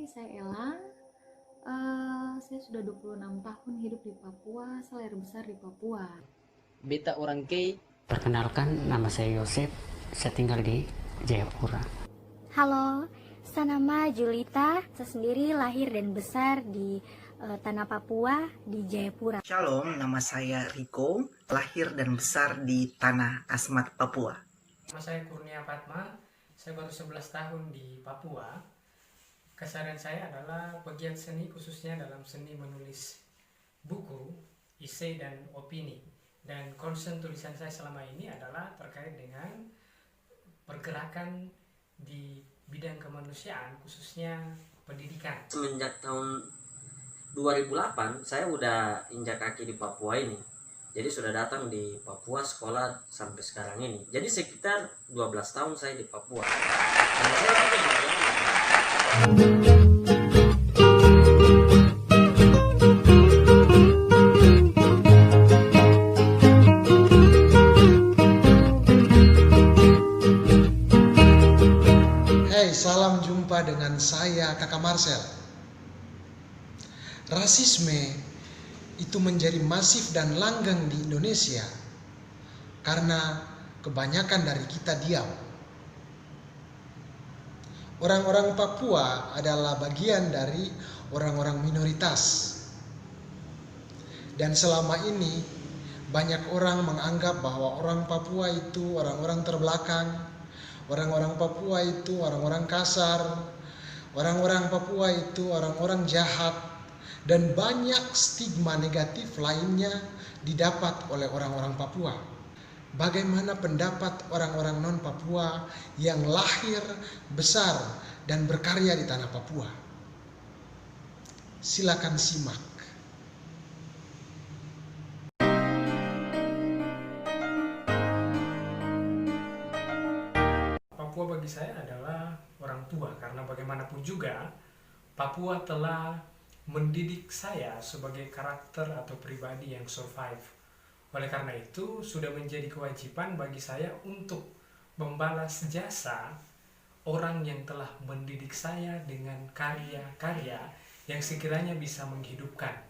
saya Ella. Saya sudah 26 tahun hidup di Papua, saya lahir besar di Papua. Beta orang Kei. Perkenalkan, nama saya Yosef, saya tinggal di Jayapura. Halo, saya nama Julita, saya sendiri lahir dan besar di Tanah Papua, di Jayapura. Shalom, nama saya Riko, lahir dan besar di Tanah Asmat, Papua. Nama saya Kurnia Fatma, saya baru 11 tahun di Papua. Keseharian saya adalah pegiat seni, khususnya dalam seni menulis buku, esai, dan opini. Dan concern tulisan saya selama ini adalah terkait dengan pergerakan di bidang kemanusiaan, khususnya pendidikan. Semenjak tahun 2008 saya udah injak kaki di Papua ini. Jadi sudah datang di Papua sekolah sampai sekarang ini. Jadi sekitar 12 tahun saya di Papua. Dan saya juga salam jumpa dengan saya Kakak Marcel. Rasisme itu menjadi masif dan langgeng di Indonesia karena kebanyakan dari kita diam. Orang-orang Papua adalah bagian dari orang-orang minoritas. Dan selama ini banyak orang menganggap bahwa orang Papua itu orang-orang terbelakang. Orang-orang Papua itu orang-orang kasar, orang-orang Papua itu orang-orang jahat, dan banyak stigma negatif lainnya didapat oleh orang-orang Papua. Bagaimana pendapat orang-orang non-Papua yang lahir, besar, dan berkarya di tanah Papua? Silakan simak. Papua bagi saya adalah orang tua, karena bagaimanapun juga Papua telah mendidik saya sebagai karakter atau pribadi yang survive. Oleh karena itu sudah menjadi kewajiban bagi saya untuk membalas jasa orang yang telah mendidik saya dengan karya-karya yang sekiranya bisa menghidupkan.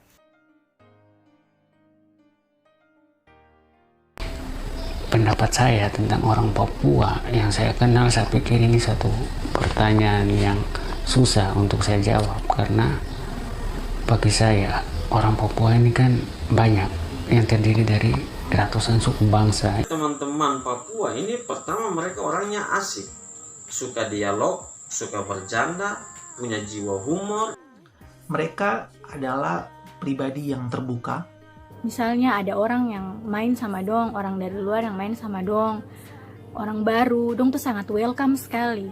Pendapat saya tentang orang Papua yang saya kenal, saya pikir ini satu pertanyaan yang susah untuk saya jawab, karena bagi saya orang Papua ini kan banyak yang terdiri dari ratusan suku bangsa. teman-teman Papua ini pertama mereka orangnya asik, suka dialog, suka bercanda, punya jiwa humor. Mereka adalah pribadi yang terbuka. Misalnya ada orang yang main sama dong, orang dari luar yang main sama dong, orang baru, dong tuh sangat welcome sekali.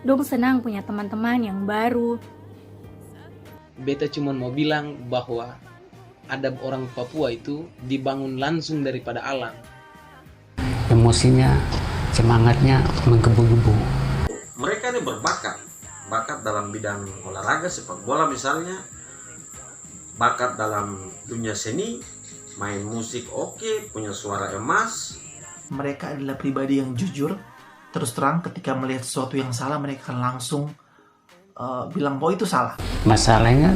Dong senang punya teman-teman yang baru. Beta cuma mau bilang bahwa adab orang Papua itu dibangun langsung daripada alam. Emosinya, semangatnya menggebu-gebu. Mereka ini bakat dalam bidang olahraga sepak bola misalnya, bakat dalam dunia seni, main musik oke, punya suara emas. Mereka adalah pribadi yang jujur. Terus terang ketika melihat sesuatu yang salah, mereka akan langsung bilang bahwa itu salah. Masalahnya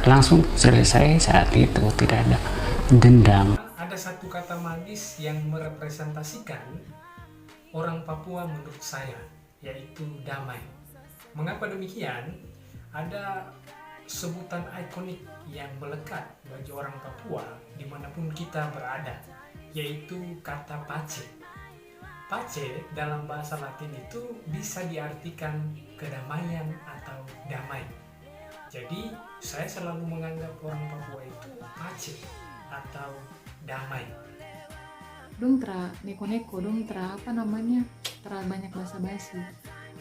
langsung selesai saat itu, tidak ada dendam. Ada satu kata magis yang merepresentasikan orang Papua menurut saya, yaitu damai. Mengapa demikian? Ada sebutan ikonik yang melekat bagi orang Papua dimanapun kita berada, yaitu kata pace. Pace dalam bahasa Latin itu bisa diartikan kedamaian atau damai. Jadi saya selalu menganggap orang Papua itu pace atau damai. Dong tra neko-neko, dong tra banyak basa-basi.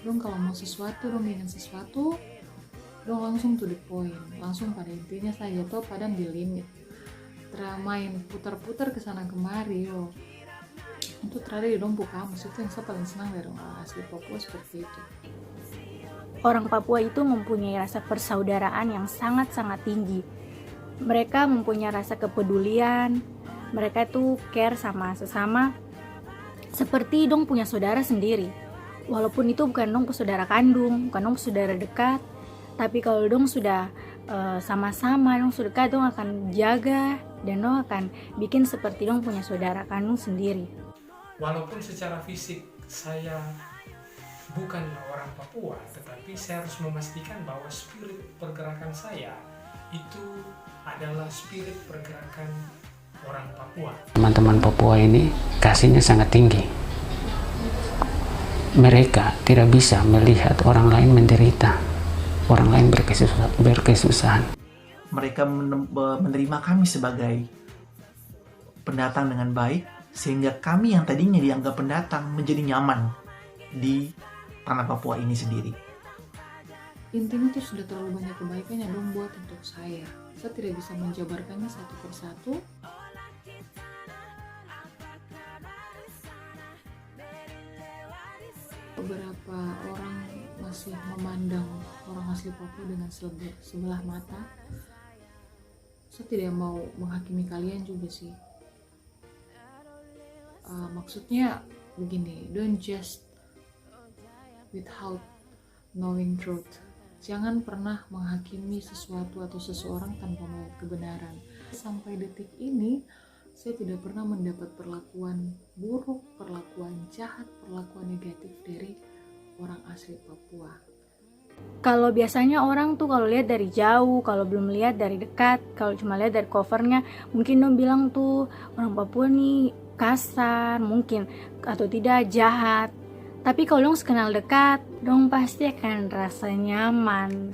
Dong kalau mau sesuatu, dong ingin sesuatu, dong langsung to the point, langsung pada intinya saja, atau pada di limit. Tra main putar-putar kesana kemari, itu terada di dong kamus. Itu yang saya paling senang dari orang asli Papua, seperti itu. Orang Papua itu mempunyai rasa persaudaraan yang sangat-sangat tinggi. Mereka mempunyai rasa kepedulian, mereka itu care sama sesama, seperti dong punya saudara sendiri. Walaupun itu bukan dong saudara kandung, bukan dong saudara dekat, Tapi kalau dong sudah sama-sama, dong sudah dekat, dong akan jaga dan dong akan bikin seperti dong punya saudara kandung sendiri. Walaupun secara fisik saya bukan orang Papua, tetapi saya harus memastikan bahwa spirit pergerakan saya itu adalah spirit pergerakan orang Papua. Teman-teman Papua ini kasihnya sangat tinggi. Mereka tidak bisa melihat orang lain menderita, orang lain berkesusahan. Mereka menerima kami sebagai pendatang dengan baik, sehingga kami yang tadinya dianggap pendatang menjadi nyaman di tanah Papua ini sendiri. Intinya tuh sudah terlalu banyak kebaikannya dong buat untuk saya. Saya tidak bisa menjabarkannya satu persatu. Beberapa orang masih memandang orang asli Papua dengan sebelah mata. Saya tidak mau menghakimi kalian juga sih. Maksudnya begini, don't just without knowing truth. Jangan pernah menghakimi sesuatu atau seseorang tanpa melihat kebenaran. Sampai detik ini, saya tidak pernah mendapat perlakuan buruk, perlakuan jahat, perlakuan negatif dari orang asli Papua. Kalau biasanya orang tuh kalau lihat dari jauh, kalau belum lihat dari dekat, kalau cuma lihat dari covernya, mungkin dong bilang tuh orang Papua nih kasar, mungkin atau tidak jahat. Tapi kalau dong kenal dekat, dong pasti akan rasa nyaman.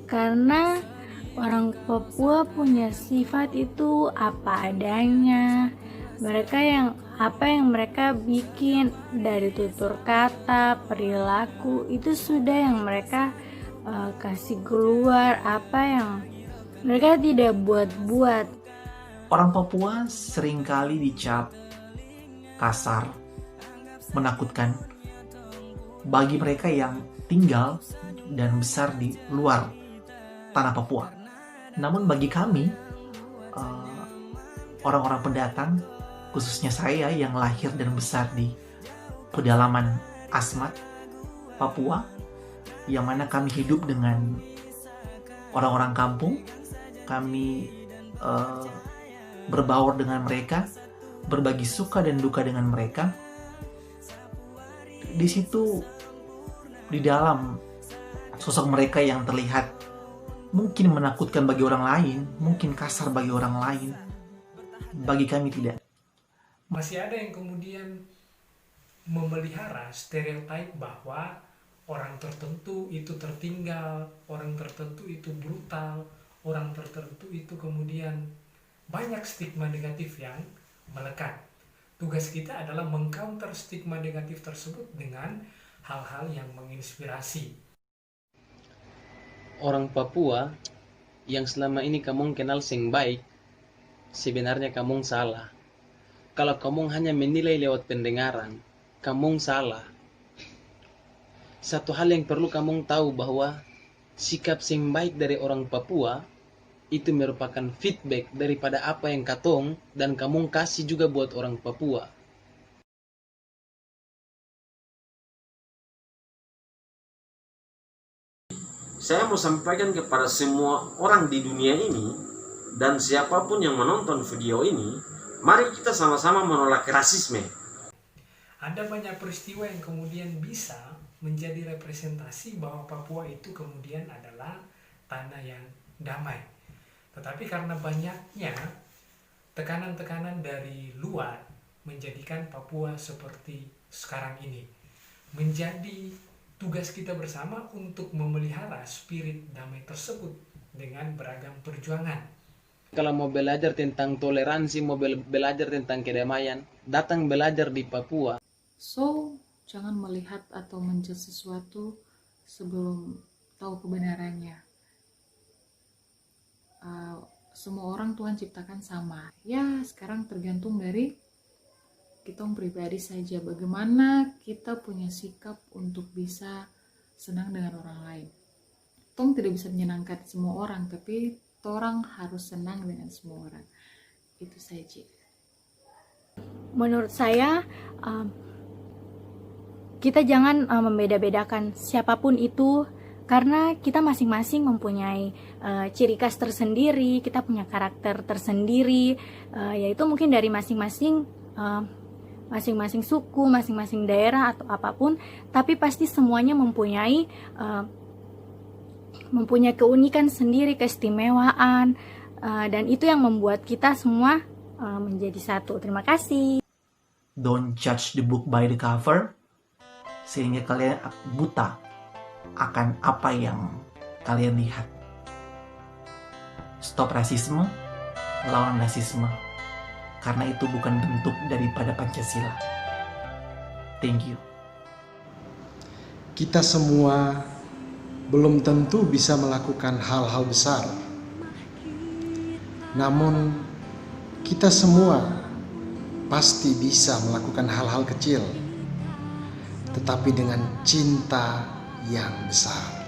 Karena orang Papua punya sifat itu apa adanya. Apa yang mereka bikin dari tutur kata, perilaku, itu sudah yang mereka kasih keluar, apa yang mereka tidak buat-buat. Orang Papua seringkali dicap kasar, menakutkan bagi mereka yang tinggal dan besar di luar tanah Papua. Namun bagi kami, orang-orang pendatang, khususnya saya yang lahir dan besar di pedalaman Asmat, Papua, yang mana kami hidup dengan orang-orang kampung, kami berbaur dengan mereka, berbagi suka dan duka dengan mereka. Di situ, di dalam sosok mereka yang terlihat mungkin menakutkan bagi orang lain, mungkin kasar bagi orang lain, bagi kami tidak. Masih ada yang kemudian memelihara stereotip bahwa orang tertentu itu tertinggal, orang tertentu itu brutal, orang tertentu itu kemudian banyak stigma negatif yang melekat. Tugas kita adalah mengcounter stigma negatif tersebut dengan hal-hal yang menginspirasi. Orang Papua yang selama ini kamu kenal sing baik, sebenarnya kamu salah. Kalau kamu hanya menilai lewat pendengaran, kamu salah. Satu hal yang perlu kamu tahu bahwa sikap sing baik dari orang Papua itu merupakan feedback daripada apa yang katong dan kamu kasih juga buat orang Papua. Saya mau sampaikan kepada semua orang di dunia ini dan siapapun yang menonton video ini, mari kita sama-sama menolak rasisme. Ada banyak peristiwa yang kemudian bisa menjadi representasi bahwa Papua itu kemudian adalah tanah yang damai. Tetapi karena banyaknya tekanan-tekanan dari luar menjadikan Papua seperti sekarang ini. Menjadi tugas kita bersama untuk memelihara spirit damai tersebut dengan beragam perjuangan. Kalau mau belajar tentang toleransi, mau belajar tentang kedamaian, datang belajar di Papua. So, jangan melihat atau menjudge sesuatu sebelum tahu kebenarannya. Semua orang Tuhan ciptakan sama. Ya, sekarang tergantung dari kita pribadi saja. Bagaimana kita punya sikap untuk bisa senang dengan orang lain. Tong tidak bisa menyenangkan semua orang, tapi orang harus senang dengan semua orang. Itu saja. Menurut saya, kita jangan membeda-bedakan siapapun itu Karena kita masing-masing mempunyai ciri khas tersendiri, kita punya karakter tersendiri, yaitu mungkin dari masing-masing suku, masing-masing daerah atau apapun, tapi pasti semuanya mempunyai keunikan sendiri, keistimewaan, dan itu yang membuat kita semua menjadi satu. Terima kasih. Don't judge the book by the cover, sehingga kalian buta akan apa yang kalian lihat. Stop rasisme, lawan rasisme, karena itu bukan bentuk daripada Pancasila. Thank you. Kita semua belum tentu bisa melakukan hal-hal besar. Namun, kita semua pasti bisa melakukan hal-hal kecil, tetapi dengan cinta yang besar.